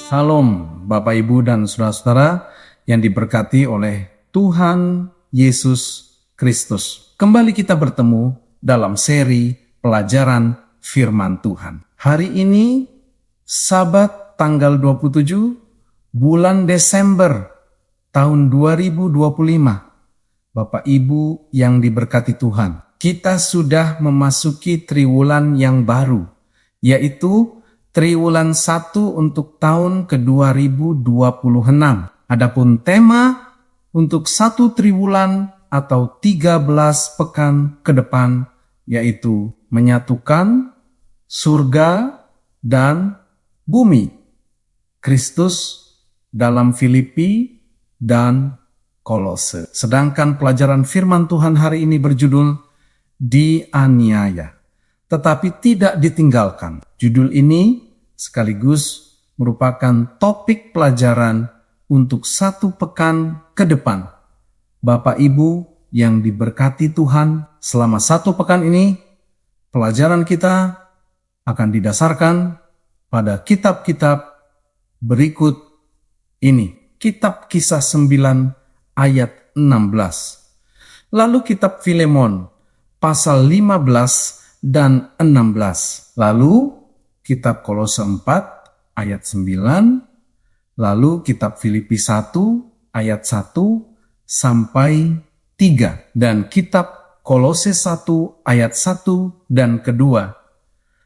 Salam Bapak Ibu dan saudara-saudara yang diberkati oleh Tuhan Yesus Kristus. Kembali kita bertemu dalam seri pelajaran firman Tuhan. Hari ini Sabat tanggal 27 bulan Desember tahun 2025. Bapak Ibu yang diberkati Tuhan, kita sudah memasuki triwulan yang baru, yaitu Triwulan 1 untuk tahun ke-2026. Adapun tema untuk satu triwulan atau 13 pekan ke depan yaitu menyatukan surga dan bumi. Kristus dalam Filipi dan Kolose. Sedangkan pelajaran firman Tuhan hari ini berjudul dianiaya, tetapi tidak ditinggalkan. Judul ini sekaligus merupakan topik pelajaran untuk satu pekan ke depan. Bapak Ibu yang diberkati Tuhan, selama satu pekan ini, pelajaran kita akan didasarkan pada kitab-kitab berikut ini. Kitab Kisah 9 ayat 16. Lalu kitab Filemon pasal 15 dan 16. Lalu kitab Kolose 4 ayat 9, lalu kitab Filipi 1 ayat 1 sampai 3, dan kitab Kolose 1 ayat 1 dan kedua.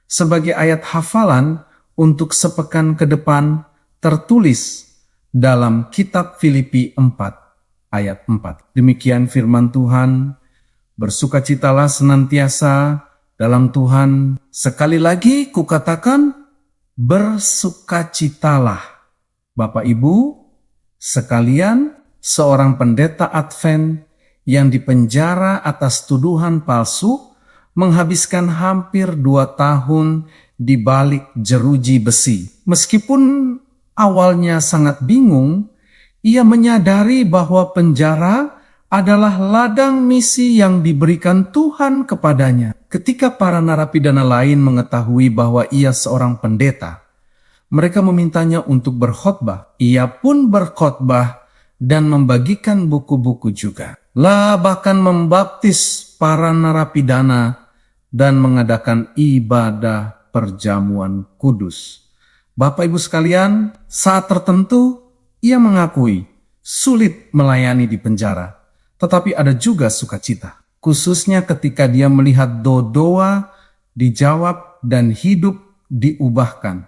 Sebagai ayat hafalan untuk sepekan ke depan tertulis dalam kitab Filipi 4 ayat 4. Demikian firman Tuhan, bersukacitalah senantiasa dalam Tuhan. Sekali lagi kukatakan, bersukacitalah. Bapak Ibu sekalian, seorang pendeta Advent yang dipenjara atas tuduhan palsu menghabiskan hampir 2 tahun di balik jeruji besi. Meskipun awalnya sangat bingung, ia menyadari bahwa penjara adalah ladang misi yang diberikan Tuhan kepadanya. Ketika para narapidana lain mengetahui bahwa ia seorang pendeta, mereka memintanya untuk berkhotbah. Ia pun berkhotbah dan membagikan buku-buku juga. Bahkan membaptis para narapidana dan mengadakan ibadah perjamuan kudus. Bapak Ibu sekalian, saat tertentu ia mengakui sulit melayani di penjara. Tetapi ada juga sukacita, khususnya ketika dia melihat doa dijawab dan hidup diubahkan.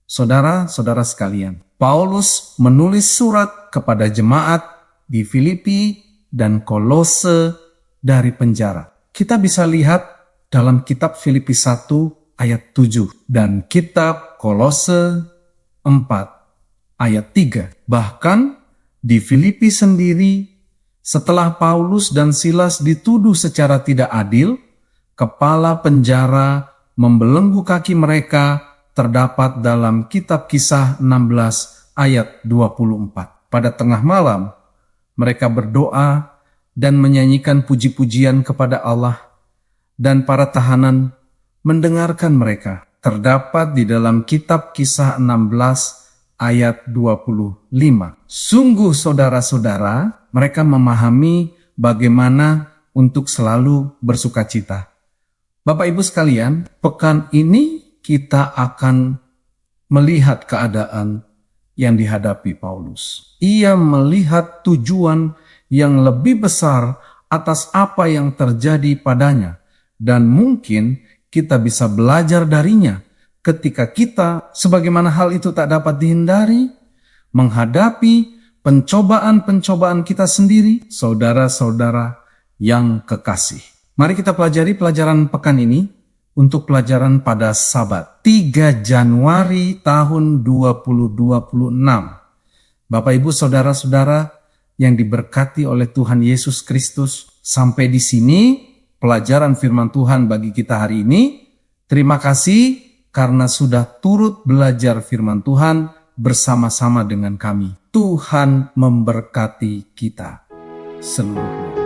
Saudara-saudara sekalian, Paulus menulis surat kepada jemaat di Filipi dan Kolose dari penjara. Kita bisa lihat dalam kitab Filipi 1 ayat 7 dan kitab Kolose 4 ayat 3. Bahkan di Filipi sendiri, setelah Paulus dan Silas dituduh secara tidak adil, kepala penjara membelenggu kaki mereka terdapat dalam kitab Kisah 16 ayat 24. Pada tengah malam, mereka berdoa dan menyanyikan puji-pujian kepada Allah, dan para tahanan mendengarkan mereka. Terdapat di dalam kitab Kisah 16 ayat 25. Sungguh saudara-saudara, mereka memahami bagaimana untuk selalu bersukacita. Bapak Ibu sekalian, pekan ini kita akan melihat keadaan yang dihadapi Paulus. Ia melihat tujuan yang lebih besar atas apa yang terjadi padanya, dan mungkin kita bisa belajar darinya ketika kita, sebagaimana hal itu tak dapat dihindari, menghadapi pencobaan-pencobaan kita sendiri. Saudara-saudara yang kekasih, mari kita pelajari pelajaran pekan ini untuk pelajaran pada Sabat 3 Januari tahun 2026. Bapak Ibu saudara-saudara yang diberkati oleh Tuhan Yesus Kristus, sampai di sini pelajaran firman Tuhan bagi kita hari ini. Terima kasih karena sudah turut belajar firman Tuhan bersama-sama dengan kami. Tuhan memberkati kita seluruhnya.